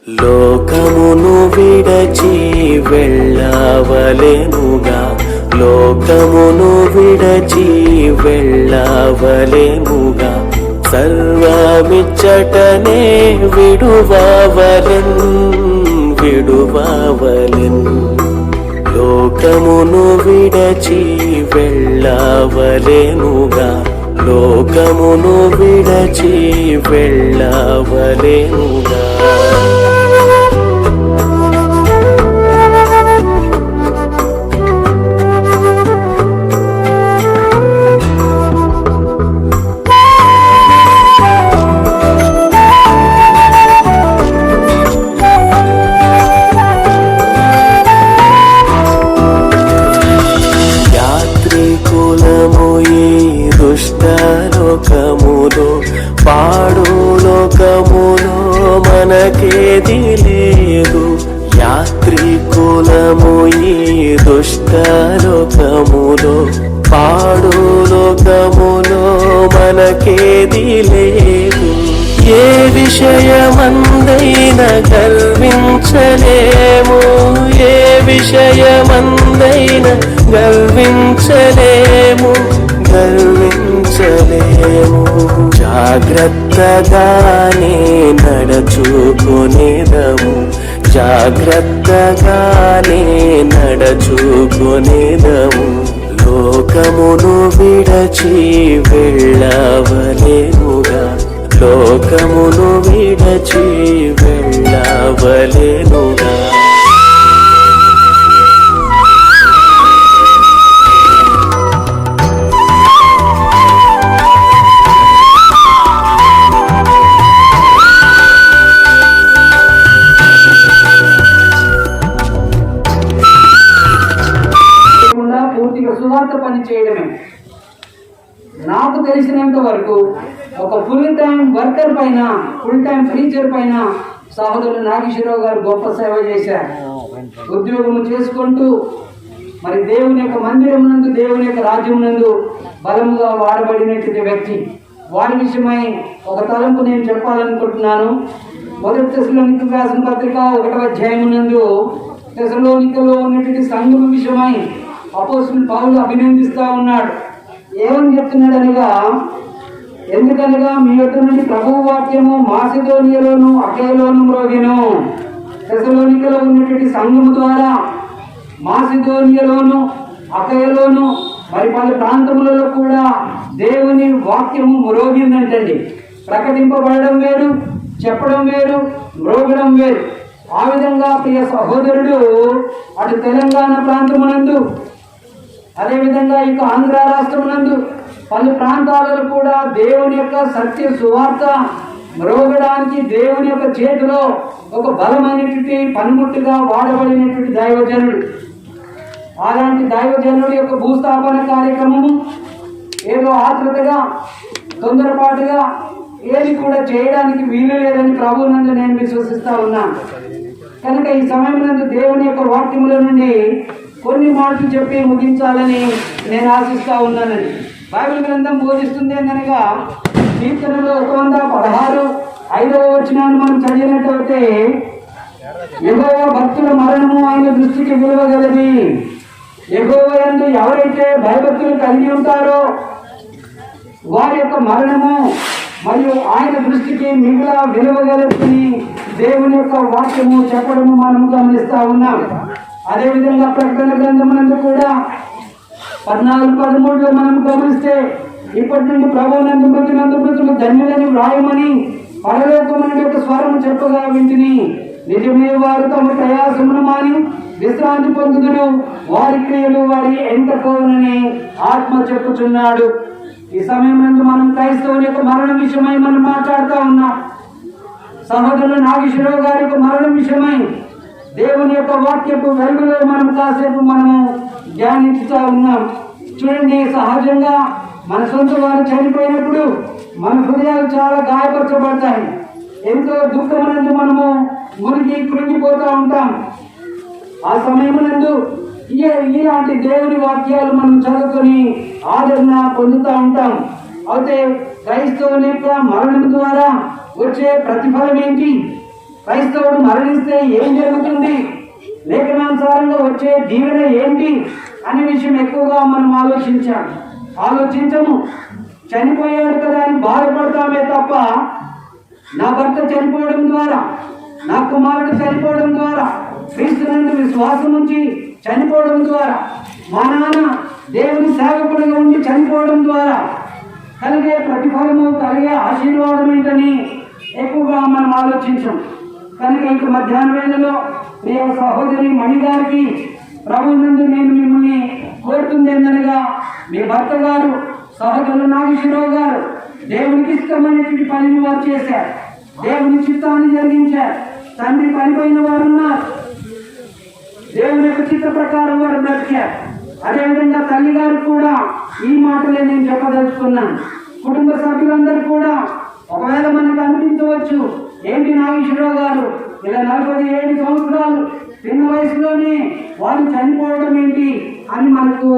లోకమును విడచి వెళ్ళవలెనుగా, లోకమును విడచి వెళ్ళవలెనుగా, సర్వమిచ్చటనే విడువవలెన్ విడువవలెన్. లోకమును విడచి వెళ్ళవలెనుగా, లోకమును విడచి వెళ్ళవలెనుగా. లోకములో పాడు లోకములో మనకేది లేదు, యాత్రికులము ఈ దుష్ట లోకములో పాడు లోకములో మనకేది లేదు. ఏ విషయమందైనా గర్వించలేము, ఏ విషయమందైనా గర్వించలేము గర్వించలేము. జాగ్రత్తగానే నడుచుకునేదము, జాగ్రత్తగానే నడుచుకునేదము. లోకమును విడచి వెళ్ళవలెనుగా, లోకమును విడచి వెళ్ళవలెనుగా. సువార్త పని చేయడమే. నాకు తెలిసినంత వరకు ఒక ఫుల్ టైం వర్కర్ పైన, ఫుల్ టైం ప్రీచర్ పైన సహోదరుడు నాగేశ్వరరావు గారు గొప్ప సేవ చేశారు. ఉద్యోగం చేసుకుంటూ మరి దేవుని యొక్క మందిరం నందు, దేవుని యొక్క రాజ్యం నందు బలముగా వాడబడినటువంటి వ్యక్తి. వారి విషయమై ఒక తలంపు నేను చెప్పాలనుకుంటున్నాను. మొదటి తెస్సలోనికీయులకు రాసిన పత్రిక 1వ అధ్యాయం నందు తెస్సలోనికలో ఉన్నటువంటి సంఘం విషయమై అపోస్తలుడు పౌలు అభినందిస్తా ఉన్నాడు. ఏమని చెప్తున్నాడు అనగా, ఎందుకనగా మీ యొద్ద నుండి ప్రభువు వాక్యము మాసిదోనియలోను అఖయలోను మ్రోగెను. తెస్సలోనికలో ఉన్నటువంటి సంఘము ద్వారా మాసిదోనియలోను అఖయలోను మరి పలు ప్రాంతములలో కూడా దేవుని వాక్యము మ్రోగిందంటండి. ప్రకటింపబడడం వేరు, చెప్పడం వేరు, మ్రోగడం వేరు. ఆ విధంగా ప్రియ సహోదరుడు అటు తెలంగాణ ప్రాంతమునందు, అదేవిధంగా ఇక ఆంధ్ర రాష్ట్రమునందు పలు ప్రాంతాలలో కూడా దేవుని యొక్క సత్య సువార్త మ్రోగడానికి దేవుని యొక్క చేతిలో ఒక బలమైనటువంటి పనిముట్టుగా వాడబడినటువంటి దైవజనుడు. అలాంటి దైవజనుడి యొక్క భూస్థాపన కార్యక్రమము ఏదో ఆతృతగా, తొందరపాటుగా ఏది కూడా చేయడానికి వీలు లేదని ప్రభువునందు నేను విశ్వసిస్తా ఉన్నాను. కనుక ఈ సమయంలో దేవుని యొక్క వాక్యముల నుండి కొన్ని మాటలు చెప్పి ముగించాలని నేను ఆశిస్తా ఉన్నానని. బైబిల్ గ్రంథం బోధిస్తుంది అనగా, కీర్తనలో 116:5వ వచనాన్ని మనం చదివినట్లయితే, యెహోవా భక్తుల మరణము ఆయన దృష్టికి విలువగలది. యెహోవా యందు ఎవరైతే భయభక్తులు కలిగి ఉంటారో వారి యొక్క మరణము మరియు ఆయన దృష్టికి మిగుల విలువగలదని దేవుని యొక్క వాక్యము చెప్పడము మనం గమనిస్తా ఉన్నాం. అదేవిధంగా ప్రకటన గ్రంథమునందు కూడా 14:13లో మనం గమనిస్తే, ఇప్పటి నుండి ప్రభువునందు మృతులు ధన్యులని వ్రాయమని పరలోకమునుడి యొక్క స్వరము చెప్పగా వింటిని. నిజమే వారు తమ ప్రయాసమును మాని విశ్రాంతి పొందుదురు, వారి క్రియలు వారి ఎంతకోనని ఆత్మ చెప్పుచున్నాడు. ఈ సమయంలో మనం క్రైస్తవుని యొక్క మరణం విషయమై మనం మాట్లాడుతూ ఉన్నాం. సహోదరులు నాగేశ్వరరావు గారి యొక్క మరణం విషయమై దేవుని యొక్క వాక్యపు వెలుగులో మనం కాసేపు మనము ధ్యానించుతూ ఉన్నాం. చూడండి, సహజంగా మన సొంత వారు చనిపోయినప్పుడు మన హృదయాలు చాలా గాయపరచబడతాయి. ఎంతో దుఃఖమునందు మనము మునిగి కృంగిపోతూ ఉంటాం. ఆ సమయమునందు ఇలాంటి దేవుని వాక్యాలు మనం చదువుకొని ఆదరణ పొందుతూ ఉంటాం. అయితే క్రైస్తవుని యొక్క మరణం ద్వారా వచ్చే ప్రతిఫలం ఏంటి? క్రైస్తవుడు మరణిస్తే ఏం జరుగుతుంది, లేఖనానుసారంగా వచ్చే దీవెన ఏంటి అనే విషయం ఎక్కువగా మనం ఆలోచించము. చనిపోయాడు కదా అని బాధపడతామే తప్ప, నా భర్త చనిపోవడం ద్వారా, నా కుమారుడు చనిపోవడం ద్వారా, క్రీస్తునందు విశ్వాసం ఉంచి చనిపోవడం ద్వారా, మా నాన్న దేవుని సేవకుడిగా ఉండి చనిపోవడం ద్వారా కలిగే ప్రతిఫలము, కలిగే ఆశీర్వాదం ఏంటని ఎక్కువగా మనం ఆలోచించాం. కనుక ఇంక మధ్యాహ్న వేళలో ప్రియ సహోదరి మణి గారికి ప్రభువునందు నేను మిమ్మల్ని కోరుతుంది ఏందనగా, మీ భర్త గారు సహోదరులు నాగేశ్వరరావు గారు దేవునికి ఇష్టమైనటువంటి పనిని వారు చేశారు, దేవుని చిత్తాన్ని జరిగించారు. తండ్రి పనిపోయిన వారు ఉన్నారు, దేవుని యొక్క చిత్త ప్రకారం వారు బ్రతికారు. అదేవిధంగా తల్లి గారు కూడా ఈ మాటలే నేను చెప్పదలుచుకున్నాను. కుటుంబ సభ్యులందరూ కూడా ఒకవేళ మనకు అనిపించవచ్చు, ఏంటి నాగేశ్వరరావు గారు ఇలా 47 సంవత్సరాలు చిన్న వయసులోనే వారు చనిపోవడం ఏంటి అని మనకు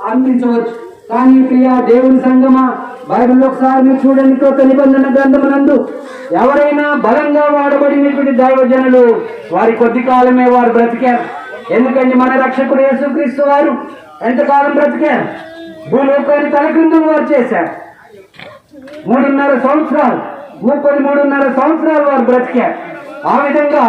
అనిపించవచ్చు. కానీ ప్రియ దేవుని సంగమా, బైబిల్లో ఒకసారి మీరు చూడండి, కొత్త నిబంధన గ్రంథమునందు ఎవరైనా బలంగా వాడబడినటువంటి దైవజనులు వారి కొద్ది కాలమే వారు బ్రతికారు. ఎందుకంటే మన రక్షకుడు యేసుక్రీస్తు వారు ఎంతకాలం బ్రతికారు? భూలోకాన్ని తలకిందులు వారు చేశారు. 3.5 సంవత్సరాలు, 33.5 సంవత్సరాలు వారు బ్రతికారు. ఆ విధంగా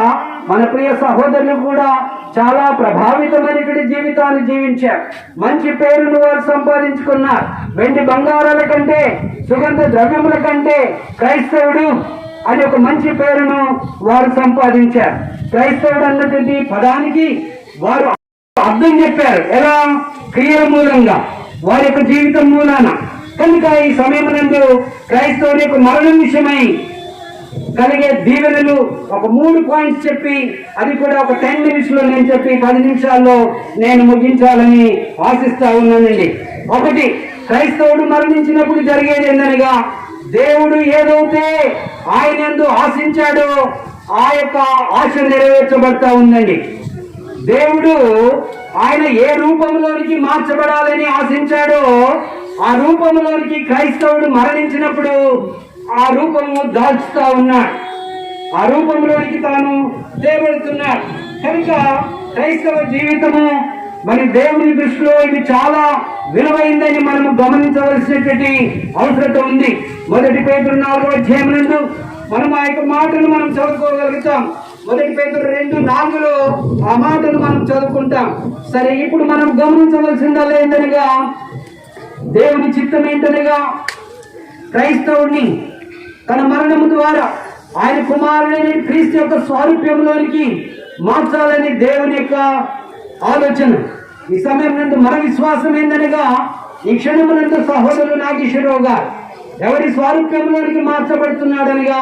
మన ప్రియ సహోదరులు కూడా చాలా ప్రభావితమైనటువంటి జీవితాన్ని జీవించారు. మంచి పేరును వారు సంపాదించుకున్నారు. వెండి బంగారాల కంటే, సుగంధ ద్రవ్యముల కంటే క్రైస్తవుడు అని ఒక మంచి పేరును వారు సంపాదించారు. క్రైస్తవుడు అన్నటువంటి పదానికి వారు అర్థం చెప్పారు. ఎలా? క్రియల మూలంగా, వారి యొక్క జీవితం మూలాన. కనుక ఈ సమయమునందు క్రైస్తవుని యొక్క మరణం విషయమై కలిగే దీవెనలు ఒక 3 పాయింట్స్ చెప్పి, అది కూడా ఒక 10 minutes లో నేను చెప్పి 10 నిమిషాల్లో నేను ముగించాలని ఆశిస్తా ఉన్నానండి. ఒకటి, క్రైస్తవుడు మరణించినప్పుడు జరిగేది ఏందనగా, దేవుడు ఏదైతే ఆయన యందు ఆశించాడో ఆ యొక్క ఆశ నెరవేర్చబడతా ఉందండి. దేవుడు ఆయన ఏ రూపంలోనికి మార్చబడాలని ఆశించాడో ఆ రూపంలోనికి క్రైస్తవుడు మరణించినప్పుడు ఆ రూపము దాల్చుతా ఉన్నాడు, ఆ రూపంలోనికి తాను తేబడుతున్నాడు. కనుక క్రైస్తవ జీవితము మరి దేవుని దృష్టిలో ఇది చాలా విలువైందని మనము గమనించవలసినటువంటి అవసరం ఉంది. 1 పేతురు 4వ అధ్యాయమునందు మనం ఆ యొక్క మాటను మనం చదువుకోగలుగుతాం. 1 పేతురు 2:4లో ఆ మాటను మనం చదువుకుంటాం. సరే, ఇప్పుడు మనం గమనించవలసిందల్లా ఏంటనగా, దేవుని చిత్తం ఏంటనగా, క్రైస్తవుడిని తన మరణము ద్వారా ఆయన కుమారుడైన క్రీస్తు యొక్క స్వారూప్యంలోనికి మార్చాలని దేవుని యొక్క ఆలోచన. ఈ సమయం నందు మన విశ్వాసం ఏందనగా, ఈ క్షణమునందు సహోదరులు నాగేశ్వరరావు గారు ఎవరి స్వారూప్యంలోనికి మార్చబడుతున్నాడనగా,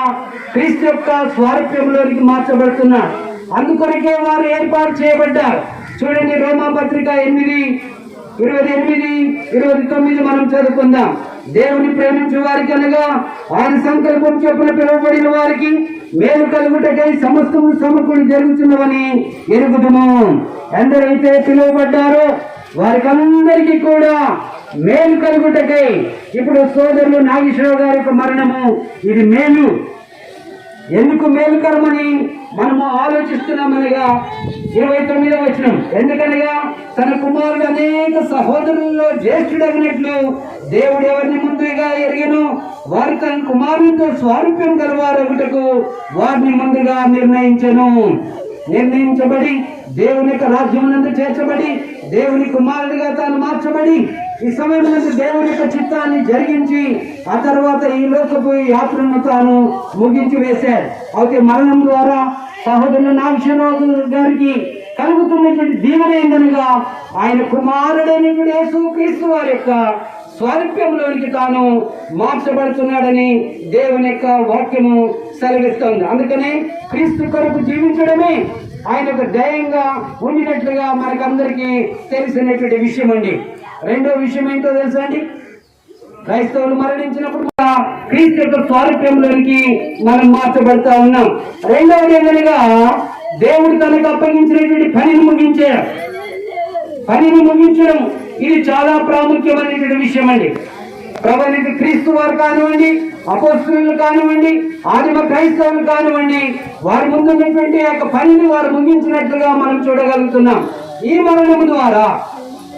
క్రీస్తు యొక్క స్వారూప్యంలోనికి మార్చబడుతున్నాడు. అందుకొరకే వారు ఏర్పాటు చేయబడ్డారు. చూడండి, రోమాపత్రిక 8:28-29 మనం చదువుకుందాం. దేవుని ప్రేమించే వారికి అనగా ఆయన సంకల్పం చొప్పున పిలువబడిన వారికి మేలు కలుగుటకై సమస్తము సమకూడి జరుగుతున్నవని ఎరుగుదుము. ఎందరైతే పిలువబడ్డారో వారికి అందరికీ కూడా మేలు కలుగుటకై. ఇప్పుడు సోదరులు నాగేశ్వరరావు గారి యొక్క మరణము ఇది మేలు. ఎందుకు మేలుకరమని మనము ఆలోచిస్తున్నామనగా 29వ వచనం, ఎందుకనగా తన కుమారుడు అనేక సహోదరులలో జ్యేష్ఠుడగినట్లు దేవుడు ఎవరిని ముందుగా ఎరిగెనో వారి తన కుమారునితో స్వారూప్యం గలవారగుటకు వారిని ముందుగా నిర్ణయించబడి దేవుని యొక్క రాజ్యమునందు చేర్చబడి దేవుని కుమారుడిగా తాను మార్చబడి ఈ సమయంలో దేవుని యొక్క చిత్తాన్ని జరిగించి ఆ తర్వాత ఈ లోకపు యాత్రను తాను ముగించి వేశాడు. అయితే మరణం ద్వారా సహోదరులు నాగేశ్వరరావు గారికి కలుగుతున్నటువంటి దీవెన ఏందనగా, ఆయన కుమారుడైనటువంటి యేసుక్రీస్తు వారి యొక్క స్వారూప్యంలోనికి తాను మార్చబడుతున్నాడని దేవుని యొక్క వాక్యము సెలవిస్తోంది. అందుకనే క్రీస్తు కొరకు జీవించడమే ఆయన యొక్క ధ్యేయంగా ఉండినట్లుగా మనకందరికీ తెలిసినటువంటి విషయం అండి. రెండో విషయం ఏంటో తెలుసా అండి, క్రైస్తవులు మరణించినప్పుడు క్రీస్తు యొక్క స్వారూప్యంలోనికి మనం మార్చబడతా ఉన్నాం. రెండవది ఏంటనగా, దేవుడు తనకు అప్పగించినటువంటి పనిని ముగించడం ఇది చాలా ప్రాముఖ్యమైనటువంటి విషయం అండి. ప్రభునికి క్రీస్తు వారు కానివ్వండి, అపోస్తలులు కానివ్వండి, ఆదిమ క్రైస్తవులు కానివ్వండి, వారి ముందున్నటువంటి యొక్క పనిని వారు ముగించినట్లుగా మనం చూడగలుగుతున్నాం. ఈ మరణము ద్వారా,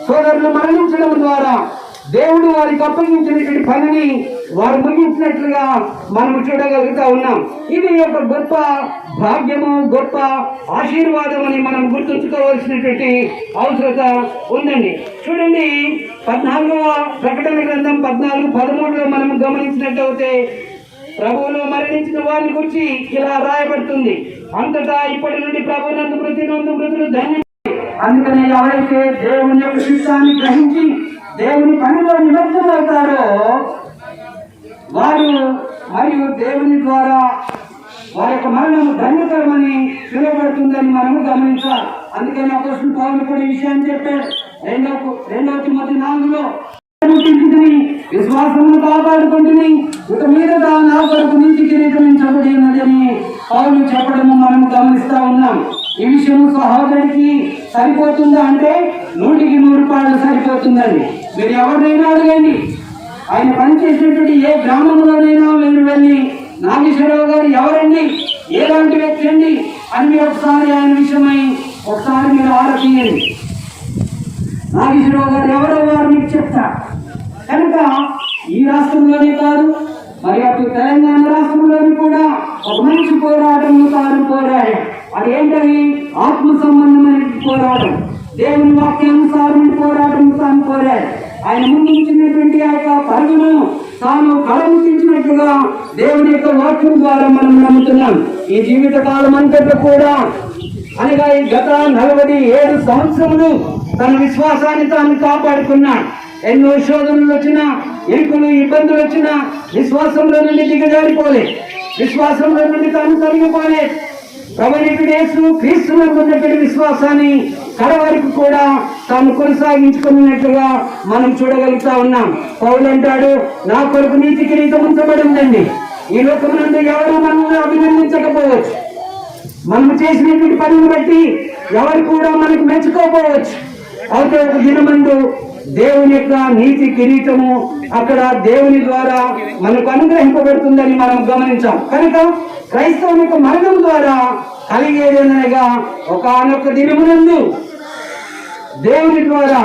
సోదరులు మరణించడం ద్వారా దేవుడు వారికి అప్పగించినటువంటి పనిని వారు ముగించినట్లుగా మనం చూడగలుగుతా ఉన్నాం. ఇది ఒక గొప్ప భాగ్యము, గొప్ప ఆశీర్వాదం అని మనం గుర్తుంచుకోవాల్సినటువంటి అవసరత ఉందండి. చూడండి, 14వ ప్రకటన గ్రంథం 14:13లో మనం గమనించినట్లయితే ప్రభువులో మరణించిన వారిని గురించి ఇలా రాయబడుతుంది: అంతటా ఇప్పటి నుండి ప్రభువునందు మృతి నొందు మృతులు ధన్యులు. అందుకనే ఎవరైతే దేవుని యొక్క చిత్తాన్ని గ్రహించి దేవుని పనిలో నిమగ్నమవుతారో వారు మరియు దేవుని ద్వారా వారి యొక్క మరణము ధన్యకరమని పిలువబడుతుందని మనము గమనించాలి. అందుకని అపోస్తలుడు పౌలు కూడా ఈ విషయాన్ని చెప్పాడు. 2 తిమోతి 4లో విశ్వాసమును కాపాడుకుంటుని ఇక మీద నా కొరకు నీతి కిరీటించబడి ఉన్నదని పౌలు చెప్పడము మనము గమనిస్తా ఉన్నాం. ఈ విషయం సహోదరుడికి సరిపోతుందా అంటే 100కి 100 పాళ్ళు సరిపోతుందండి. మీరు ఎవరినైనా అడగండి, ఆయన పనిచేసేటువంటి ఏ గ్రామంలోనైనా మీరు వెళ్ళి నాగేశ్వరరావు గారు ఎవరండి, ఎలాంటి వ్యక్తి అండి అని మీరు ఒకసారి ఆయన విషయమై ఒకసారి మీరు ఆలోచించండి. నాగేశ్వరరావు గారు ఎవరో వారు మీకు చెప్తా. కనుక ఈ రాష్ట్రంలోనే కాదు, మరి అటు తెలంగాణ రాష్ట్రంలోని కూడా ఒక మంచి పోరాటం తాను పోరాడు. అదేంటది? ఆత్మ సంబంధమైన పోరాటం, దేవుని వాక్యానుసారమైన పోరాటం తాను పోరాడు. ఆయన ముందుంచినటువంటి ఆ యొక్క పరుగును తాను కళమించినట్లుగా దేవుని యొక్క వాక్యం ద్వారా మనం నమ్ముతున్నాం. ఈ జీవిత కాలం అంతట్లో కూడా అనగా ఈ గత 47 సంవత్సరములు తన విశ్వాసాన్ని తాను కాపాడుకున్నాడు. ఎన్నో శోధనలు వచ్చినా, ఇరుకులు ఇబ్బందులు వచ్చినా విశ్వాసంలో నుండి దిగజారిపోలే, విశ్వాసంలో నుండి తాను తొలగిపోలే. ప్రభువైన యేసు క్రీస్తునందు ఉన్నటువంటి విశ్వాసాన్ని కడవరకు కూడా తాను కొనసాగించుకున్నట్లుగా మనం చూడగలుగుతా ఉన్నాం. పౌలు అంటాడు, నా కొరకు నీతి కిరీటం ఉంచబడి ఉందండి. ఈ లోకమునందు ఎవరు మనల్ని అభినందించకపోవచ్చు, మనం చేసినటువంటి పనిని బట్టి ఎవరు కూడా మనకు మెచ్చుకోకపోవచ్చు. అయితే ఒక దినమందు దేవుని యొక్క నీతి కిరీటము అక్కడ దేవుని ద్వారా మనకు అనుగ్రహింపబడుతుందని మనం గమనించాం. కనుక క్రైస్తవుని యొక్క మరణం ద్వారా కలిగేదనగా ఒకానొక దినమునందు దేవుని ద్వారా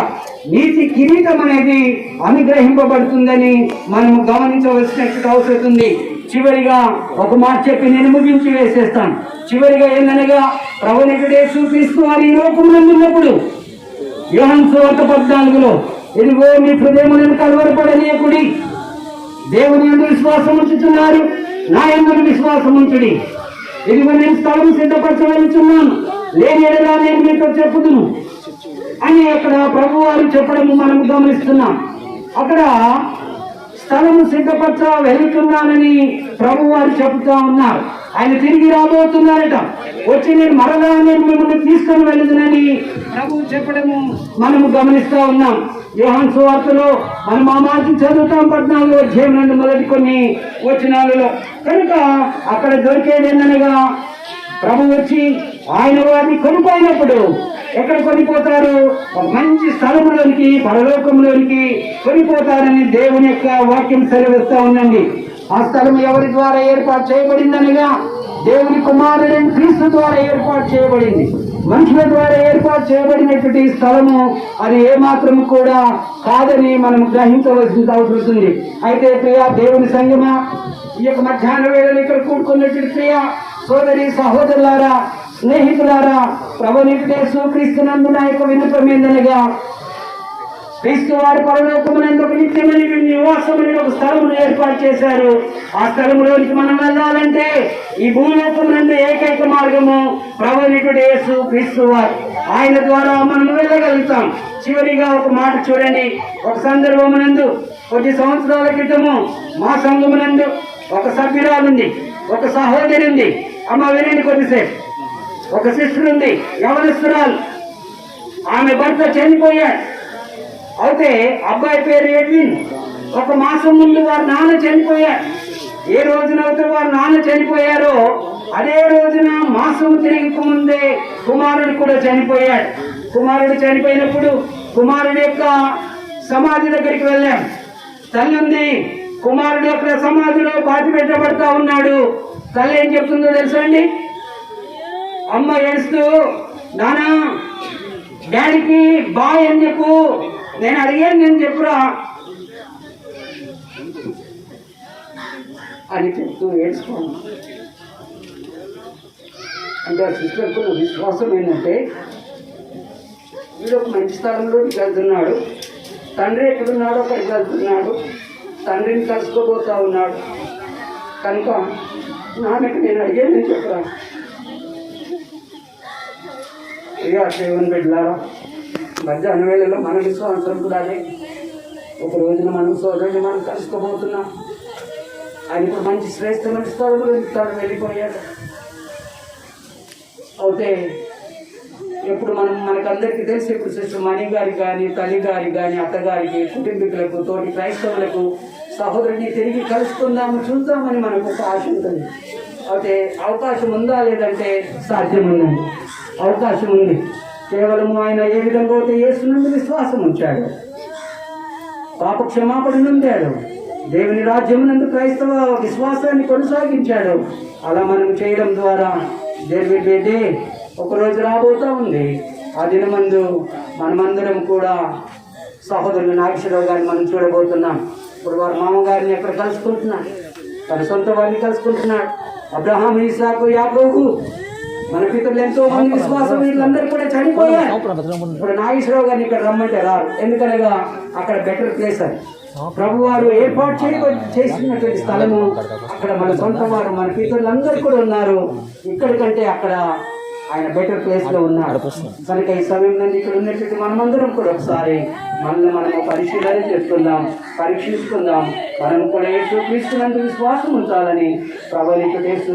నీతి కిరీటం అనేది అనుగ్రహింపబడుతుందని మనం గమనించవలసినట్టు అవసరం ఉంది. చివరిగా ఒక మాట చెప్పి నేను ముగించి వేసేస్తాను. చివరిగా ఏందనగా ప్రభువైన యేసు క్రీస్తు వారు ఈ లోకమునందు ఉన్నప్పుడు యోహాను సువార్త 14లో, ఇదిగో మీ హృదయములను కలవరపడనీయకుడి, దేవుని యందు విశ్వాసం ఉంచుతున్నారు, నా యందు విశ్వాసం ఉంచుడి, ఇదిగో నేను స్థలం సిద్ధపరచవెళ్తున్నాను, లేని ఎడలా నేను మీతో చెప్పుదును అని అక్కడ ప్రభు వారు చెప్పడము మనం గమనిస్తున్నాం. అక్కడ స్థలము సిద్ధపరచ వెళ్తున్నానని ప్రభు వారు చెబుతా ఉన్నారు. ఆయన తిరిగి రాబోతున్నారట. వచ్చి నేను మరలా నేను మిమ్మల్ని తీసుకొని వెళ్తానని ప్రభు చెప్పడము మనము గమనిస్తా ఉన్నాం. యోహాను సువార్తలో మనం ఆ మాట చదువుతాం 14వ అధ్యాయం నుండి మొదటి కొన్ని వచనాలలో. కనుక అక్కడ దొరికేది ఏందనగా ప్రభు వచ్చి ఆయన వారిని కొనిపోయినప్పుడు ఎక్కడ కొనిపోతారు? ఒక మంచి స్థలంలోనికి, పరలోకంలోనికి కొనిపోతారని దేవుని యొక్క వాక్యం సెలవిస్తా ఉందండి. ఆ స్థలం ఎవరి ద్వారా ఏర్పాటు చేయబడిందనగా దేవుని కుమారుడైన క్రీస్తు ద్వారా ఏర్పాటు చేయబడింది. మనుషుల ద్వారా ఏర్పాటు చేయబడినటువంటి స్థలము అది ఏమాత్రం కూడా కాదని మనం గ్రహించవలసిన అవసరం ఉంది. అయితే ప్రియ దేవుని సంగమా, ఈ యొక్క మధ్యాహ్న వేళలు ఇక్కడ కూడుకున్నటువంటి ప్రియ సోదరి సహోదరులారా, స్నేహితులారా, ప్రభువైన యేసు క్రీస్తునందు నా యొక్క విన్నపం ఏందనగా, క్రీస్తు వారి పరలోకమునందు ఒక నిత్యమైన నివాసముని ఒక స్థలమును ఏర్పాటు చేశారు. ఆ స్థలములోనికి మనం వెళ్ళాలంటే ఈ భూలోకమునందు ఏకైక మార్గము ప్రభువైన యేసు క్రీస్తు వారు. ఆయన ద్వారా మనం వెళ్ళగలుగుతాం. చివరిగా ఒక మాట చూడండి. ఒక సందర్భమునందు కొద్ది సంవత్సరాల క్రితము మా సంఘమునందు ఒక సభ్యురాలుంది, ఒక సహోదరి ఉంది. అమ్మ వినండి కొద్దిసేపు. ఒక సిస్టర్ ఉంది, యవనస్తురాలు. ఆమె భర్త చనిపోయాడు. అయితే అబ్బాయి పేరు ఎడ్విన్. ఒక మాసం ముందు వారి నాన్న చనిపోయారు. ఏ రోజునైతే వారి నాన్న చనిపోయారో అదే రోజున మాసం తిరిగి ముందే కుమారుడు కూడా చనిపోయాడు. కుమారుడు చనిపోయినప్పుడు కుమారుడి యొక్క సమాధి దగ్గరికి వెళ్ళాం. తల్లి ఉంది, కుమారుడు అక్కడ సమాధిలో పాతి పెట్టబడతా ఉన్నాడు. తల్లి ఏం చెప్తుందో తెలుసా అండి? అమ్మ ఏడుస్తూ, నానా డాడీకి బాయ్ అని చెప్పు, నేను అడిగాను నేను చెప్పురా అని చెప్తూ ఏడ్చుకోను. అంటే ఆ సిస్టర్కు విశ్వాసం ఏంటంటే, వీడు ఒక మంచి స్థలంలోకి వెళ్తున్నాడు, తండ్రి ఎక్కడున్నాడో అక్కడికి వెళ్తున్నాడు, తండ్రిని కలుసుకోబోతా ఉన్నాడు కనుక నాన్నకి నేను అడిగాను నేను చెప్పరా. ఇక దేవుని బిడ్డలారా, మధ్యాహ్న వేళలో మన విశ్వాసం కూడా అదే. ఒక రోజున మనం సోదరుని మనం కలుసుకోబోతున్నాం. ఆయన ఇప్పుడు మంచి శ్రేష్టమైన స్థలంలో ఇస్తాడు, వెళ్ళిపోయాడు. అయితే ఎప్పుడు మనకందరికీ తెలిసి ఇప్పుడు సిస్టర్ మణి గారికి కానీ, తల్లి గారికి కానీ, అత్తగారికి, కుటుంబీకులకు, తోటి క్రైస్తవులకు, సహోదరుని తిరిగి కలుసుకుందాము, చూద్దామని మనకు ఒక ఆశ ఉంటుంది. అయితే అవకాశం ఉందా లేదంటే సాధ్యం ఉందండి, అవకాశం ఉంది. కేవలం ఆయన ఏ విధంగా అయితే యేసునందు విశ్వాసం ఉంచాడు, పాప క్షమాపణ నొందాడు, దేవుని రాజ్యమునందు క్రైస్తవ విశ్వాసాన్ని కొనసాగించాడు. అలా మనం చేయడం ద్వారా దేవుడి ఒకరోజు రాబోతూ ఉంది. ఆ దినమందు మనమందరం కూడా సహోదరులు నాగేశ్వరరావు గారిని మనం చూడబోతున్నాం. ఇప్పుడు వారి మామగారిని ఎక్కడ కలుసుకుంటున్నాడు, తన సొంత వారిని కలుసుకుంటున్నాడు. అబ్రహాం, ఇస్సాకు, యాకోబు, మన పితరులు ఎంతో మంది విశ్వాసం వీళ్ళందరూ కూడా చనిపోయారు. ఇప్పుడు నాగేశ్వరరావు గారిని ఇక్కడ రమ్మంటే రారు, ఎందుకనగా అక్కడ బెటర్ ప్లేస్ అని ప్రభు వారు ఏర్పాటు చేసినటువంటి స్థలము. అక్కడ మన సొంత వారు, మన పితరులందరూ కూడా ఉన్నారు. ఇక్కడికంటే అక్కడ ఆయన బెటర్ ప్లేస్ లో ఉన్నారు కనుక ఈ సమయం నుండి ఇక్కడ ఉన్నటువంటి మనమందరం కూడా ఒకసారి మనము పరిశీలన చేసుకుందాం, పరీక్షించుకుందాం. మనం కూడా యేసుక్రీస్తునందు విశ్వాసం ఉంచాలని ప్రభువు యేసు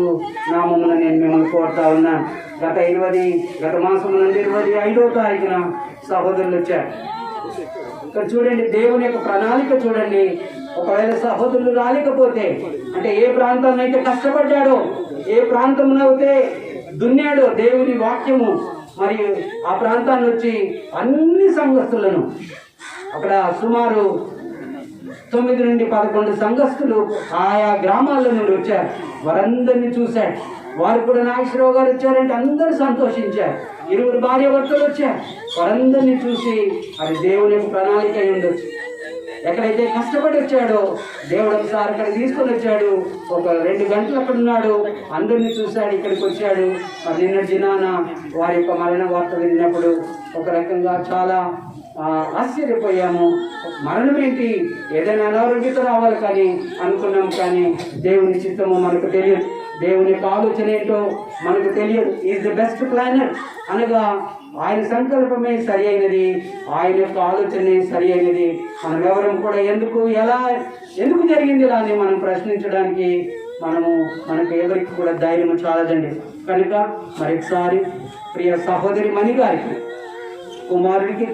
నామమున నేను మిమ్మల్ని కోరుతా ఉన్నాను. గత మాసం నుండి 25వ తారీఖున సహోదరులు వచ్చారు. ఇక్కడ చూడండి, దేవుని యొక్క ప్రణాళిక చూడండి. ఒకవేళ సహోదరులు రాలేకపోతే, అంటే ఏ ప్రాంతాన్ని అయితే కష్టపడ్డాడో, ఏ ప్రాంతంలో అయితే దున్నాడో దేవుని వాక్యము, మరియు ఆ ప్రాంతాన్ని వచ్చి అన్ని సంఘస్థులను, అక్కడ సుమారు 9 నుండి 11 సంఘస్థులు ఆయా గ్రామాల నుండి వచ్చారు. వారందరినీ చూశాడు. వారు కూడా నాగేశ్వరరావు గారు వచ్చారంటే అందరూ సంతోషించారు. 20 భార్యాభర్తలు వచ్చారు. వారందరినీ చూసి అది దేవుని యొక్క ప్రణాళిక అయి ఉండొచ్చు. ఎక్కడైతే కష్టపడి వచ్చాడో దేవుడు ఒకసారి అక్కడికి తీసుకొని వచ్చాడు. ఒక 2 గంటలు అక్కడ ఉన్నాడు, అందరినీ చూశాడు, ఇక్కడికి వచ్చాడు. మరి నిన్న దినాన వారి యొక్క మరణ వార్త విన్నప్పుడు ఒక రకంగా చాలా ఆశ్చర్యపోయాము. మరణం ఏంటి, ఏదైనా అనారోగ్యత రావాలి కానీ అనుకున్నాం, కానీ దేవుని చిత్తము మనకు తెలియదు, దేవుని యొక్క ఆలోచన ఏంటో మనకు తెలియదు. ఈజ్ ద బెస్ట్ ప్లానర్ అనగా ఆయన సంకల్పమే సరి అయినది, ఆయన యొక్క ఆలోచనే సరి అయినది. మనం ఎవరం కూడా ఎందుకు జరిగింది ఇలా అని మనం ప్రశ్నించడానికి మనకు ఎవరికి కూడా ధైర్యం చాలదండి. కనుక మరొకసారి ప్రియ సహోదరి మణి గారికి, కుమారుడికి,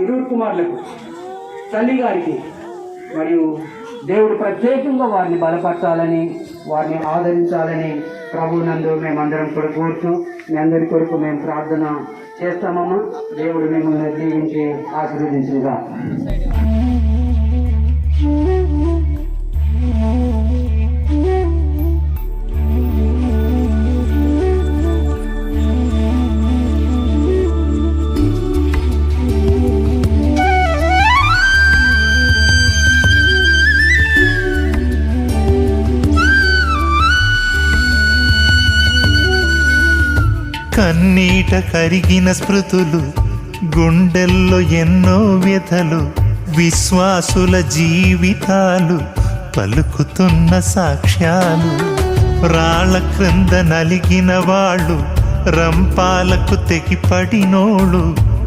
ఇరువురు కుమారులకు, తల్లి గారికి, మరియు దేవుడు ప్రత్యేకంగా వారిని బలపరచాలని, వారిని ఆదరించాలని ప్రభువునందు మేమందరం కూడా కోరుతూ మీ అందరి కొరకు మేము ప్రార్థన చేస్తామమ్మా. దేవుడు మిమ్మల్ని దీవించి ఆశీర్వదించుగా. కన్నీట కరిగిన స్మృతులు, గుండెల్లో ఎన్నో వ్యథలు, విశ్వాసుల జీవితాలు పలుకుతున్న సాక్ష్యాలు. రాళ్ళ క్రింద నలిగిన వాళ్ళు, రంపాలకు తెగిపడినోళ్ళు,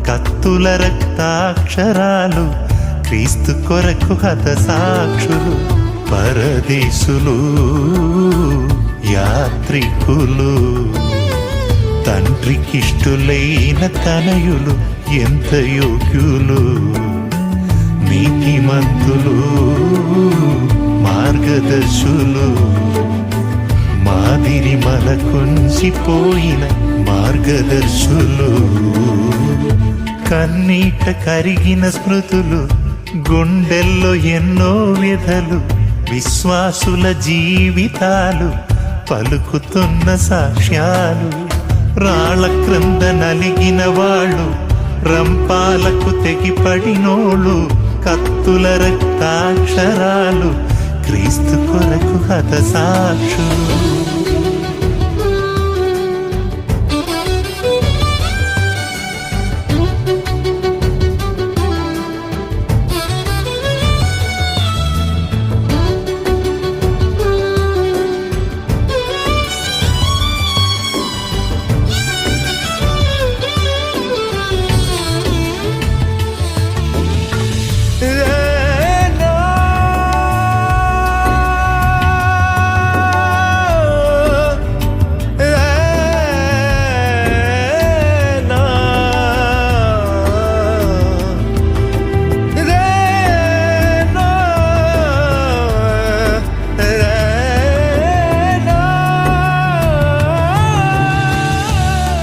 కత్తుల రక్తాక్షరాలు, క్రీస్తు కొరకు హత సాక్షులు. పరదేశులు, యాత్రికులు, తండ్రికిష్టులైన తనయులు ఎంత యోగ్యులు. నీతిమంతులు, మార్గదర్శులు, మాదిరి మనకుంచిపోయిన మార్గదర్శులు. కన్నీట కరిగిన స్మృతులు, గుండెల్లో ఎన్నో వ్యధలు, విశ్వాసుల జీవితాలు, పలుకుతున్న సాక్ష్యాలు. రాళ్ళ క్రింద నలిగిన వాళ్ళు, రంపాలకు తెగిపడినోళ్ళు, కత్తుల రక్తాక్షరాలు, క్రీస్తు కొరకు హతసాక్షులు.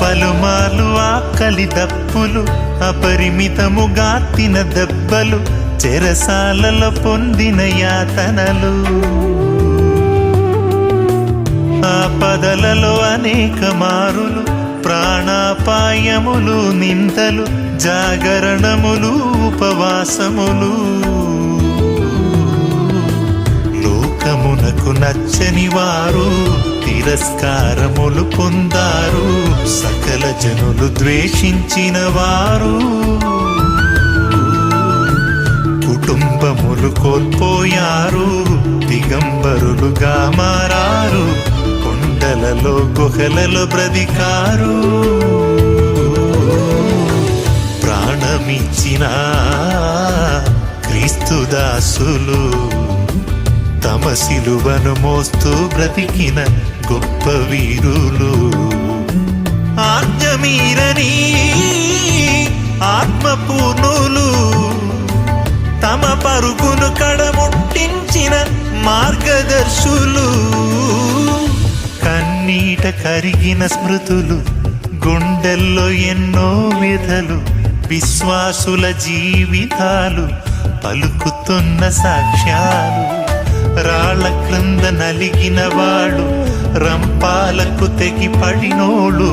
పలుమార్లు ఆకలి దప్పులు, అపరిమితముగా తిన దెబ్బలు, చెరసాలలో పొందిన యాతనలు, ఆపదలలో అనేక మారులు, ప్రాణాపాయములు, నిందలు, జాగరణములు, ఉపవాసములు. లోకమునకు నచ్చని వారు తిరస్కారములు పొందారు, సకల జనులు ద్వేషించిన వారు. కుటుంబములు కోల్పోయారు, దిగంబరులుగా మారారు, కొండలలో గుహలలో బ్రతికారు. ప్రాణమిచ్చిన క్రీస్తు దాసులు, తమ సిలువను మోస్తూ బ్రతికిన గొప్ప వీరులు. ఆజ్ఞమీరని ఆత్మపూర్ణులు, తమ పరుగును కడముట్టించిన మార్గదర్శులు. కన్నీట కరిగిన స్మృతులు, గుండెల్లో ఎన్నో వ్యధలు, విశ్వాసుల జీవితాలు, పలుకుతున్న సాక్ష్యాలు. రాళ్ళ క్రింద నలిగిన వాడు, రంపాలకు తెగిపడినోళ్ళు,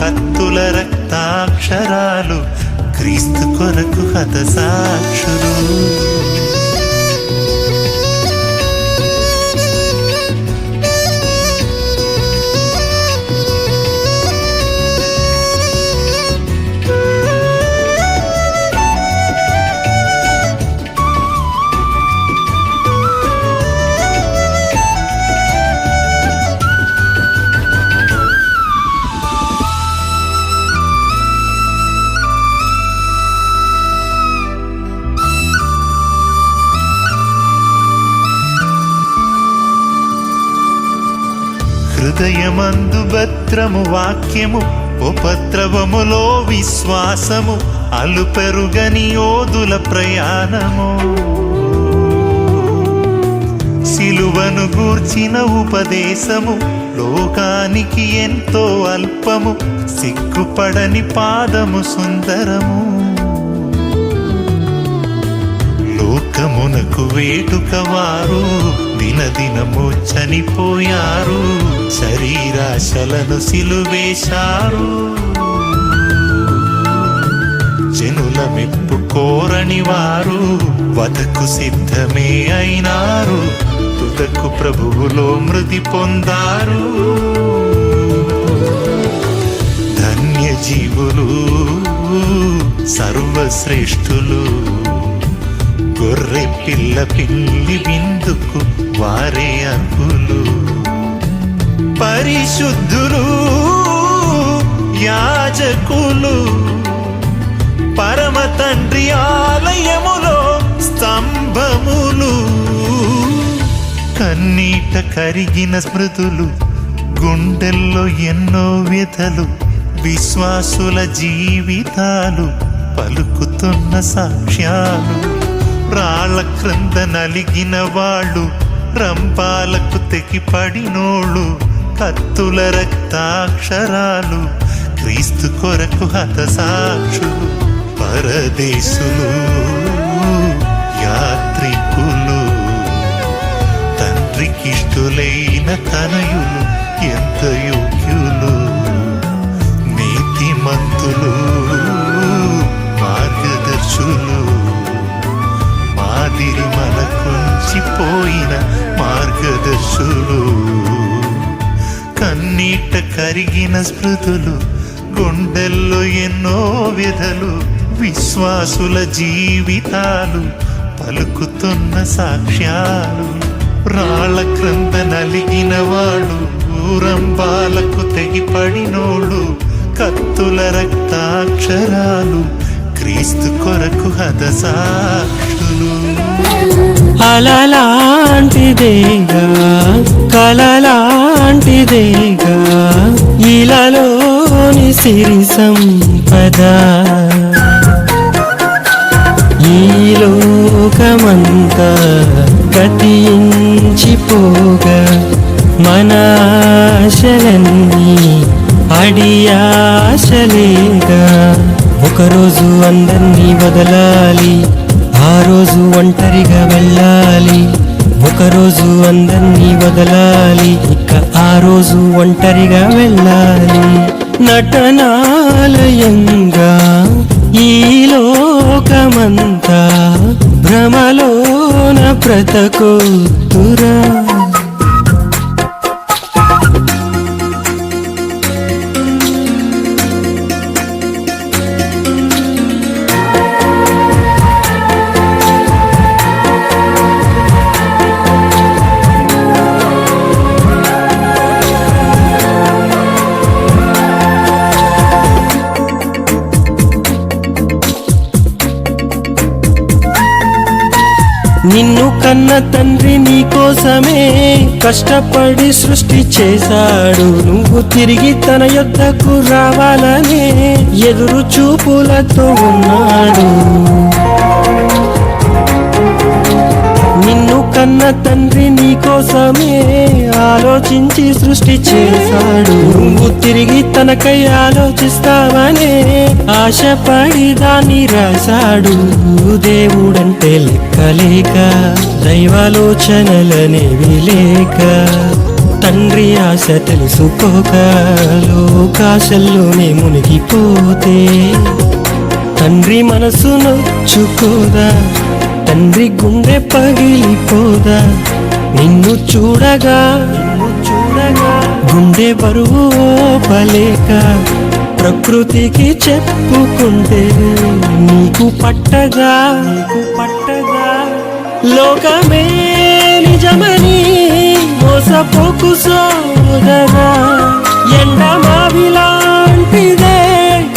కత్తుల రక్తాక్షరాలు, క్రీస్తు కొరకు హతసాక్షులు. హృదయమందు భద్రము వాక్యము, ఉపద్రవములో విశ్వాసము, అలుపెరుగని యోధుల ప్రయాణము. సిలువను గూర్చిన ఉపదేశము, లోకానికి ఎంతో అల్పము, సిగ్గుపడని పాదము సుందరము. లోకమునకు వేటుక వారు, దినదినము చనిపోయారు, శరీరాశలను సిలువేశారు. జనుల మెప్పు కోరని వారు, వధకు సిద్ధమే అయినారు, తుదకు ప్రభువులో మృతి పొందారు. ధన్య జీవులు, సర్వశ్రేష్ఠులు, గొర్రె పిల్ల పిల్లి విందుకు వారే అర్హులు. పరిశుద్ధులు, యాజకులు, పరమ తండ్రి ఆలయములో స్తంభములు. కన్నీట కరిగిన స్మృతులు, గుండెల్లో ఎన్నో వ్యధలు, విశ్వాసుల జీవితాలు, పలుకుతున్న సాక్ష్యాలు. రాళ్ళ క్రింద నలిగిన వాళ్ళు, రంపాలకు తెగిపడినోళ్ళు, కత్తుల రక్తాక్షరాలు, క్రీస్తు కొరకు హతసాక్షులు. పరదేశులు, యాత్రికులు. తండ్రికిష్టులైన తనయులు ఎంత యోగ్యులు, నీతిమంతులు, మార్గదర్శులు, మాదిరి మనకుంచిపోయిన మార్గదర్శులు. కన్నీట కరిగిన స్మృతులు, గుండెల్లో ఎన్నో వ్యధలు, విశ్వాసుల జీవితాలు, పలుకుతున్న సాక్ష్యాలు. రాళ్ళ క్రింద నలిగిన వాడు, ఊరంబాలకు తెగిపడినోడు, కత్తుల రక్తాక్షరాలు, క్రీస్తు కొరకు హతసాక్షులు. అలలాంటిదేగా కలలాంటిదేగా ఇలాలోని సిరి సంపద. ఈ లోకమంతా గతించిపోగా మన ఆశలన్నీ అడియాశలేగా. ఒకరోజు అందర్నీ వదలాలి, ఆ రోజు ఒంటరిగా వెళ్ళాలి. ఒకరోజు అందర్నీ వదలాలి, ఇక ఆ రోజు ఒంటరిగా వెళ్ళాలి. నటనాలయంగా ఈ లోకమంతా భ్రమలోన బ్రతకొద్దురా. నిన్ను కన్న తండ్రి నీ కోసమే కష్టపడి సృష్టి చేశాడు. నువ్వు తిరిగి తన యొద్దకు రావాలనే ఎదురు చూపులతో ఉన్నాడు. నిన్ను కన్న తండ్రి నీ కోసమే ఆలోచించి సృష్టి చేశాడు. నువ్వు తిరిగి తనకై ఆలోచిస్తావనే ఆశపడి దాన్ని రాశాడు. దేవుడంటే లెక్కలేక, దైవాలోచనలనేవి లేక, తండ్రి ఆశ తెలుసుకోక లోకాశల్లోనే మునిగిపోతే, తండ్రి మనసు నొచ్చుకోదా, తండ్రి గుండె పగిలిపోదా. నిన్ను చూడగా గుండె బరువు ఓపలేక, ప్రకృతికి చెప్పుకుంటే నీకు పట్టగా లోకమే నిజమని మోసపోకు సోదరా. ఎండమావిలాంటిదే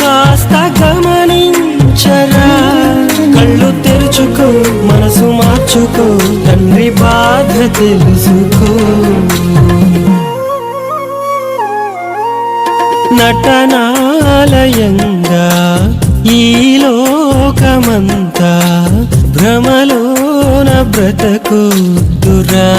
కాస్త గమనించరా. కళ్ళు తెరుచుకో, మనసు మార్చుకో, తండ్రి బాధ తెలుసుకో. నటనాలయంగా ఈ లోకమంతా భ్రమలోన బ్రతకొద్దురా.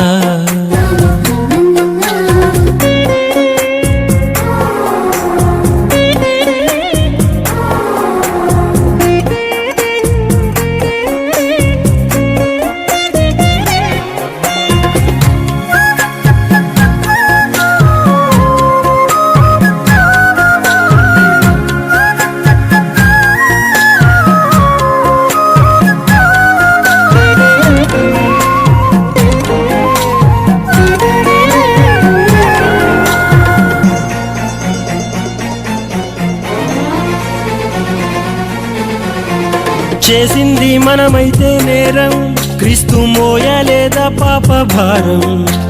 చేసింది మనమైతే నేరం, క్రీస్తు మోయలేదా పాప భారం.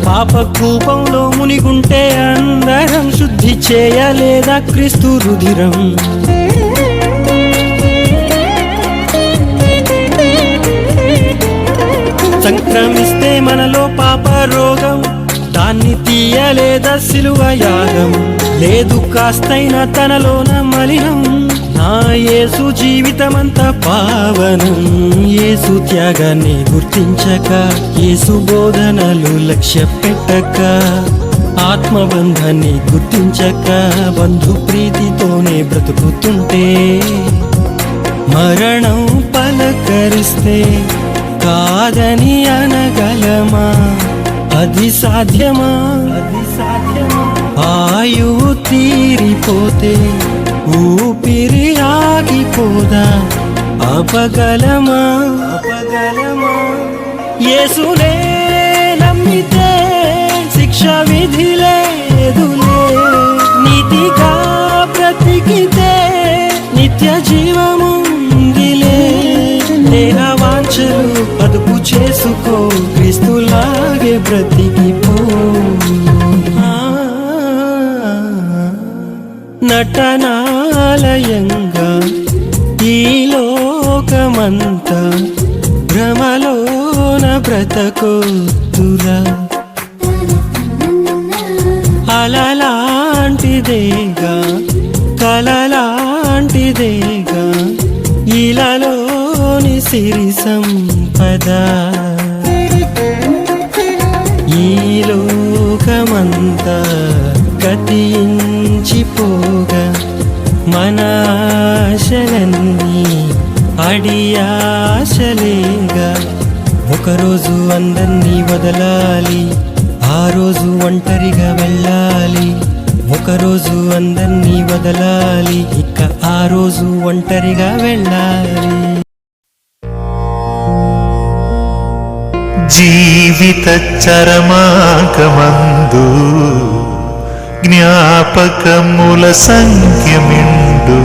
పాప కూపంలో మునిగుంటే అందరం శుద్ధి చేయలేదా క్రీస్తు రుధిరం. సంక్రమిస్తే మనలో పాప రోగం, దాన్ని తీయలేదా సిలువ యాగం. లేదు కాస్తైనా తనలోన మలినం, నా యేసు జీవితమంతా పావనం. యేసు త్యాగాన్ని గుర్తించక, యేసు బోధనలు లక్ష్య పెట్టక, ఆత్మబంధాన్ని గుర్తించక, బంధు ప్రీతితోనే బ్రతుకుతుంటే, మరణం పలకరిస్తే కాదని అనగలమా? అది సాధ్యమా? ఆయువు తీరిపోతే ఊపిరి ఆగిపోదా? అపగలమా? యేసునే నమ్మితే శిక్ష విధి లేదులే. నీతిగా బ్రతికితే నిత్య జీవముందిలే. దేహ వాంఛలు అదుపు చేసుకో, క్రీస్తులాగే బ్రతికిపో. నటనాలయంగా ఈ లోకమంతా భ్రమలోన బ్రతకొద్దురా. అలలాంటిదేగా కలలాంటిదేగా ఇలాలోని సిరి సంపద. ఈ లోకమంతా గతించిపోగా మన ఆశలన్నీ అడియాశలేగా. ఒకరోజు అందర్నీ వదలాలి, ఆ రోజు ఒంటరిగా వెళ్ళాలి. ఒకరోజు అందర్నీ వదలాలి, ఇక ఆ రోజు ఒంటరిగా వెళ్ళాలి. జీవిత చరమాకమందు జ్ఞాపకముల సంఖ్యమిండు.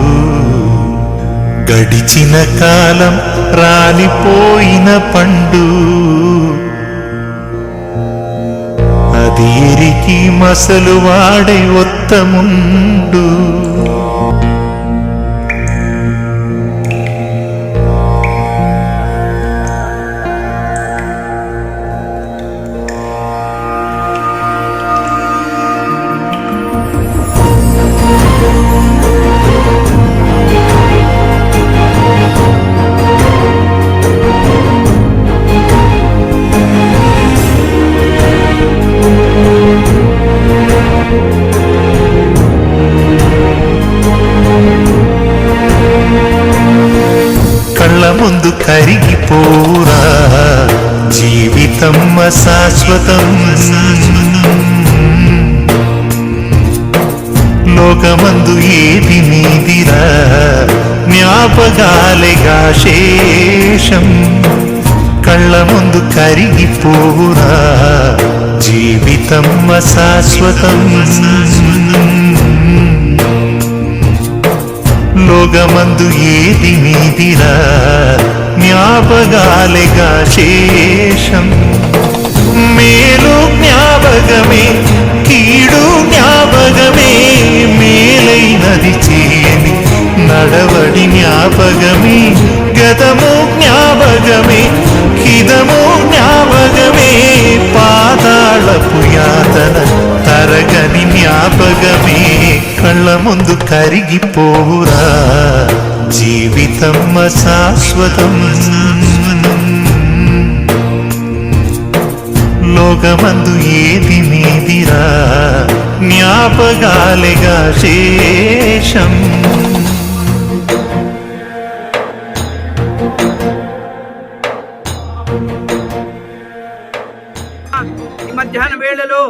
గడిచిన కాలం రాలిపోయిన పండు. అది ఎరికి మసలు వాడే ఒత్తముండు. ముందు కరిగిపోరా, జీవితం అశాశ్వతం. లోకమందు ఏది నీదిరా, జ్ఞాపకాలేగా శేషం. కళ్ళ ముందు కరిగిపోరా, జీవితం అశాశ్వతం. లోకమందు ఏది మీదిరా, జ్ఞాపకాలేగా శేషం. మేలు జ్ఞాపకమే, కీడు జ్ఞాపకమే. మేలైనది చేయని నడవడి జ్ఞాపకమే. గతము జ్ఞాపకమే, హితము జ్ఞాపకమే. పాతాళపు యాతన తరగని జ్ఞాపకమే. కళ్ళ ముందు కరిగిపోరా, జీవితం అశాశ్వతం. లోకమందు ఏది మీదిరా, జ్ఞాపకాలేగా శేషం. ఈ మధ్యాహ్న వేళలో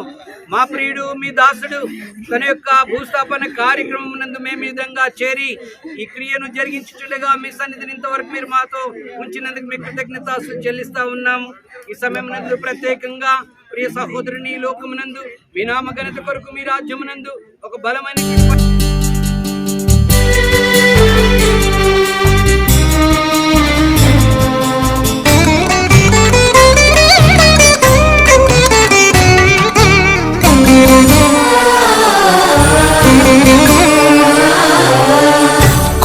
మా ప్రియుడు మీ దాసుడు తన యొక్క భూస్థాపన కార్యక్రమం నందు మేము ఈ విధంగా చేరి ఈ క్రియను జరిగించుండగా మీ సన్నిధిని ఇంతవరకు మీరు మాతో ఉంచినందుకు మీకు కృతజ్ఞతాస్తులు చెల్లిస్తా ఉన్నాము. ఈ సమయం నందు ప్రత్యేకంగా ప్రియ సహోదరుని లోకమునందు మీ నామ ఘనత కొరకు మీ రాజ్యమునందు ఒక బలమైన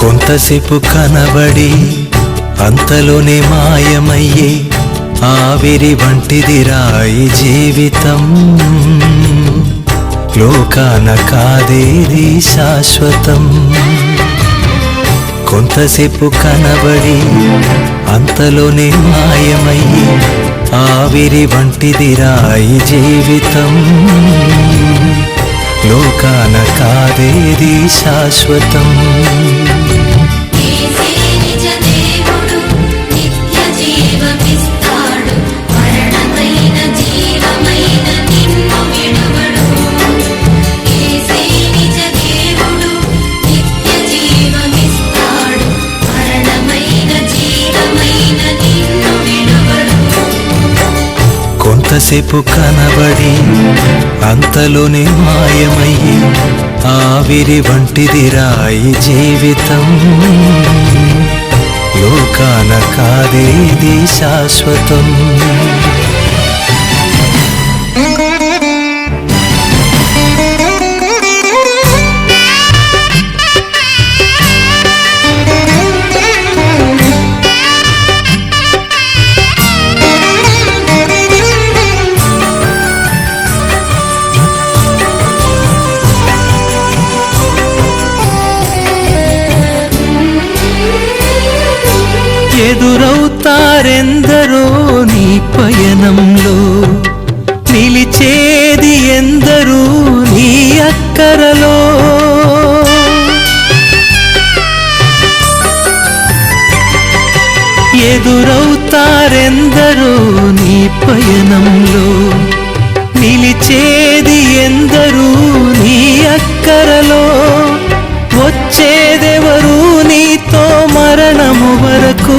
కొంతసేపు కనబడి అంతలోనే మాయమయ్యే ఆవిరి వంటిదిరా ఈ జీవితం. లోకాన కాదేది శాశ్వతం. కొంతసేపు కనబడి అంతలోనే మాయమయ్యే ఆవిరి వంటిదిరా ఈ జీవితం. లోకాన కాదేది శాశ్వతం. నిత్య జీవమిస్తా కొంతసేపు కనబడి అంతలోనే మాయమయ్యి ఆవిరి వంటిదిరా ఈ జీవితం. లోకాన కాదేది శాశ్వతం. ఎదురవుతారెందరో నీ పయనంలో, నిలిచేది ఎందరూ నీ అక్కరలో. ఎదురవుతారెందరో నీ పయనంలో, నిలిచేది ఎందరూ నీ అక్కరలో. వచ్చేదెవరు నీతో మరణము వరకు,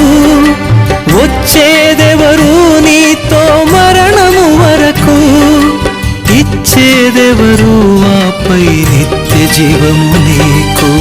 వచ్చేదెవరు నీతో మరణము వరకు, ఇచ్చేదెవరు ఆపై నిత్య జీవము నీకు.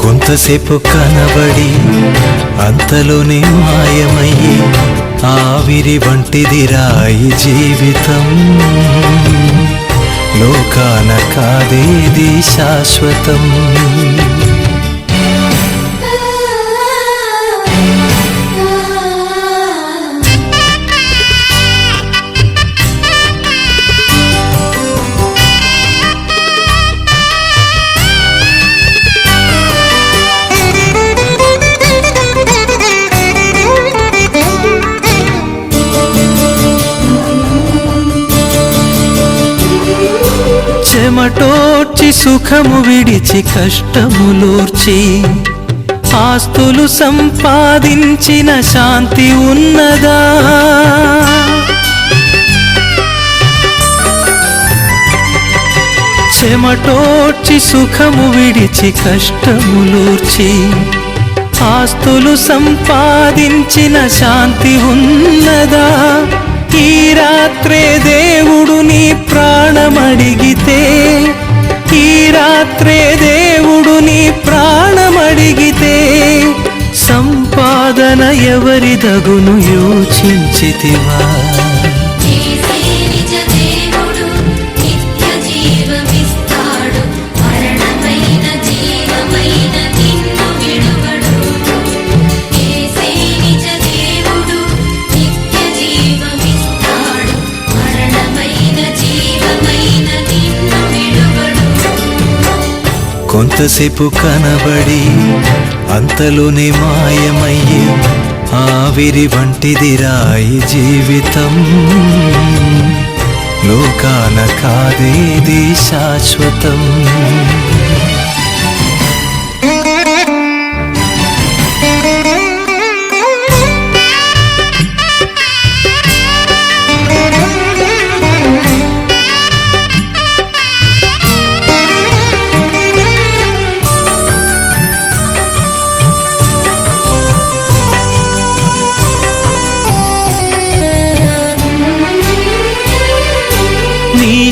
కొంతసేపు కనబడి అంతలోనే మాయమయ్యి ఆవిరి వంటిదిరా ఈ జీవితం. లోకాన కాదేది శాశ్వతం. చెమటోడ్చి సుఖము విడిచి కష్టములోర్చి, ఆస్తులు సంపాదించిన శాంతి ఉన్నదా? చెమటోడ్చి సుఖము విడిచి కష్టములోర్చి, ఆస్తులు సంపాదించిన శాంతి ఉన్నదా? ఈ రాత్రే దేవుడు నీ ప్రాణమడిగితే, ఈ రాత్రే దేవుడు నీ ప్రాణమడిగితే, సంపాదన ఎవరిదగును యోచించితివా? కొంతసేపు కనబడి అంతలోనే మాయమయ్యి ఆవిరి వంటిదిరా ఈ జీవితం. లోకాన కాదేది శాశ్వతం.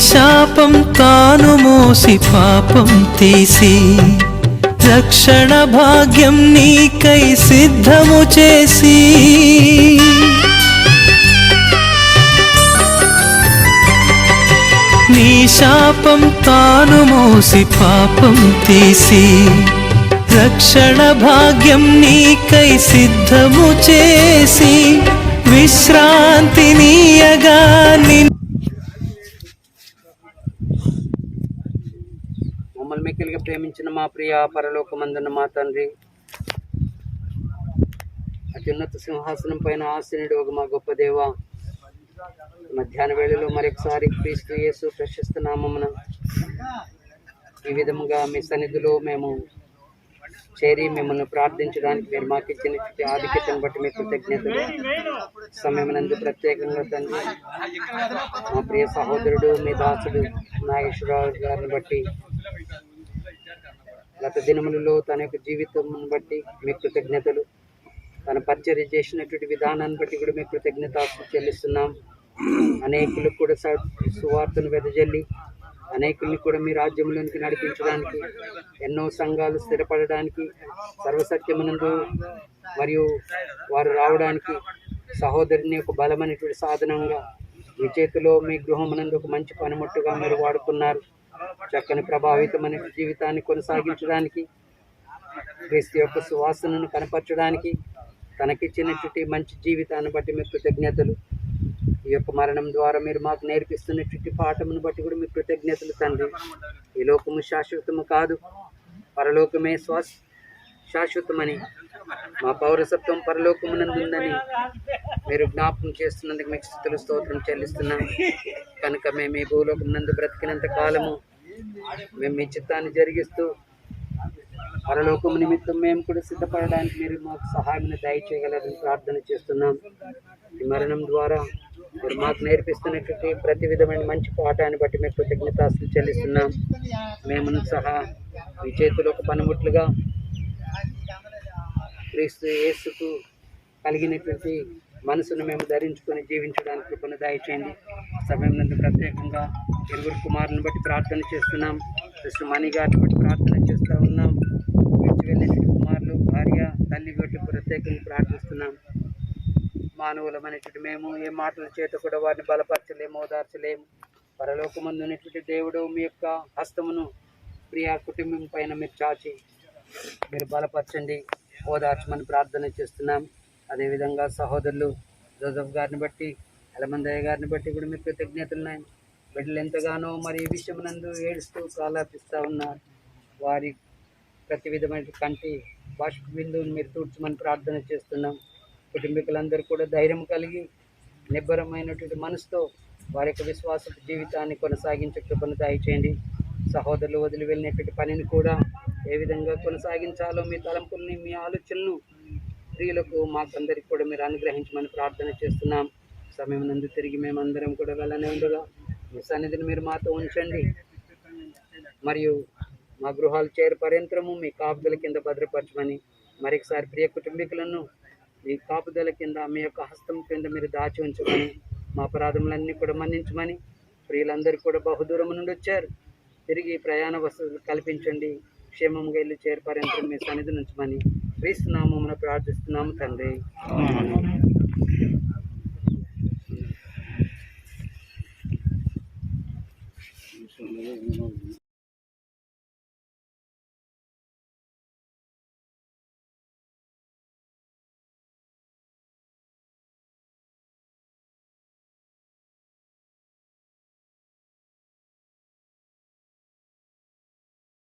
శాపం తాను మోసి పాపం తీసి, రక్షణ భాగ్యం నీకై సిద్ధము చేసి, నీ శాపం తాను మోసి పాపం తీసి, రక్షణ భాగ్యం నీకై సిద్ధము చేసి, విశ్రాంతి నీయగా మమ్మల్ని మిక్కిలిగా ప్రేమించిన మా ప్రియ పరలోకమందున్న మా తండ్రి, అత్యున్నత సింహాసనం పైన ఆసీనుడు ఒక మా గొప్ప దేవ, మధ్యాహ్న వేళలో మరొకసారి క్రీస్తు యేసు ప్రశస్త నామమున ఈ విధముగా మీ సన్నిధిలో మేము చేరి మిమ్మల్ని ప్రార్థించడానికి మీరు మాకు ఇచ్చిన ఆధిక్యతను బట్టి మీకు కృతజ్ఞతలు. సమయం నందు ప్రత్యేకంగా తండ్రి మా ప్రియ సహోదరుడు మీ దాసుడు నాగేశ్వరరావు గారిని బట్టి గత దినములలో తన యొక్క జీవితం బట్టి మీకు కృతజ్ఞతలు. తన పరిచర్య చేసినటువంటి విధానాన్ని బట్టి కూడా మీకు కృతజ్ఞతాస్తుతులు చెల్లిస్తున్నాం. అనేకులకు కూడా సువార్తను వెదజల్లి అనేకుల్ని కూడా మీ రాజ్యంలోనికి నడిపించడానికి, ఎన్నో సంఘాలు స్థిరపడడానికి, సర్వసత్యమునందు మరియు వారు రావడానికి సహోదరుని యొక్క బలమైనటువంటి సాధనంగా మీ చేతిలో మీ గృహమునందు ఒక మంచి పనిముట్టుగా మీరు వాడుకున్నారు. చక్కని ప్రభావితమైన జీవితాన్ని కొనసాగించడానికి, క్రీస్తు యొక్క సువాసనను కనపరచడానికి తనకిచ్చినటువంటి మంచి జీవితాన్ని బట్టి మీకు కృతజ్ఞతలు. ఈ యొక్క మరణం ద్వారా మీరు మాకు నేర్పిస్తున్నటువంటి పాఠమును బట్టి కూడా మీకు కృతజ్ఞతలు తండ్రి. ఈ లోకము శాశ్వతము కాదు, పరలోకమే శాశ్వతమని, మా పౌరసత్వం పరలోకమునందుందని మీరు జ్ఞాపకం చేస్తున్నందుకు మీకు స్తుతులు స్తోత్రం చెల్లిస్తున్నాం. కనుక మేము ఈ భూలోకమునందు బ్రతికినంత కాలము మేము మీ చిత్తాన్ని జరిగిస్తూ పరలోకము నిమిత్తం మేము కూడా సిద్ధపడడానికి మీరు మాకు సహాయం దయచేయగలరని ప్రార్థన చేస్తున్నాం. ఈ మరణం ద్వారా మీరు మాకు నేర్పిస్తున్నటువంటి ప్రతి విధమైన మంచి పాఠాన్ని బట్టి మీకు కృతజ్ఞతాస్తుతులు చెల్లిస్తున్నాం. మేము సహా మీ చేతిలో ఒక పనిముట్లుగా క్రీస్తు యేసుకు కలిగినటువంటి మనసును మేము ధరించుకొని జీవించడానికి కృపను దయచేయండి. సమయం నందు ప్రత్యేకంగా ఇరువురు కుమారులను బట్టి ప్రార్థన చేస్తున్నాం. కృష్ణ మణి గారిని బట్టి ప్రార్థన చేస్తూ ఉన్నాం. విడిచి వెళ్ళిన కుమారులు, భార్య, తల్లి బట్టి ప్రత్యేకంగా ప్రార్థిస్తున్నాం. మానవులమైనటువంటి మేము ఏ మాటల చేత కూడా వారిని బలపరచలేము, ఓదార్చలేము. పరలోకమందు ఉన్నటువంటి దేవుడు మీ యొక్క హస్తమును ప్రియ కుటుంబం పైన మీరు చాచి మీరు బలపరచండి, ఓదార్చమని ప్రార్థన చేస్తున్నాం. అదేవిధంగా సహోదరులు జోసఫ్ గారిని బట్టి, ఎలమందయ్య గారిని బట్టి కూడా మీకు కృతజ్ఞతలున్నాయి. బిడ్డలు ఎంతగానో మరి ఈ విషయం నందు ఏడుస్తూ కాలాపిస్తూ ఉన్నారు. వారి ప్రతి విధమైన కంటి బాష్ప బిందువుని మీరు తూర్చమని ప్రార్థన చేస్తున్నాం. కుటుంబీకులందరూ కూడా ధైర్యం కలిగి నిబ్బరమైనటువంటి మనసుతో వారి యొక్క విశ్వాస జీవితాన్ని కొనసాగించే కృపను దయచేయండి. సహోదరులు వదిలి వెళ్ళినటువంటి పనిని కూడా ఏ విధంగా కొనసాగించాలో మీ తలంపుల్ని, మీ ఆలోచనలను స్త్రీలకు మాకందరికి కూడా మీరు అనుగ్రహించమని ప్రార్థన చేస్తున్నాం. సమయం నందు తిరిగి మేమందరం కూడా వెళ్ళనే ఉండగా మీ సన్నిధిని మీరు మాతో ఉంచండి. మరియు మా గృహాలు చేరు పర్యంతరము మీ కాపుదల కింద భద్రపరచమని, మరొకసారి ప్రియ కుటుంబీకులను మీ కాపుదల కింద మీ యొక్క హస్తం కింద మీరు దాచి ఉంచమని, మా అపరాధములన్నీ కూడా మన్నించమని, ప్రియులందరూ కూడా బహుదూరం నుండి వచ్చారు, తిరిగి ప్రయాణ వసతులు కల్పించండి, క్షేమంగా ఇల్లు చేరు పర్యంతరం మీ సన్నిధి ఉంచమని క్రీస్తు నామమున ప్రార్థిస్తున్నాము తండ్రి.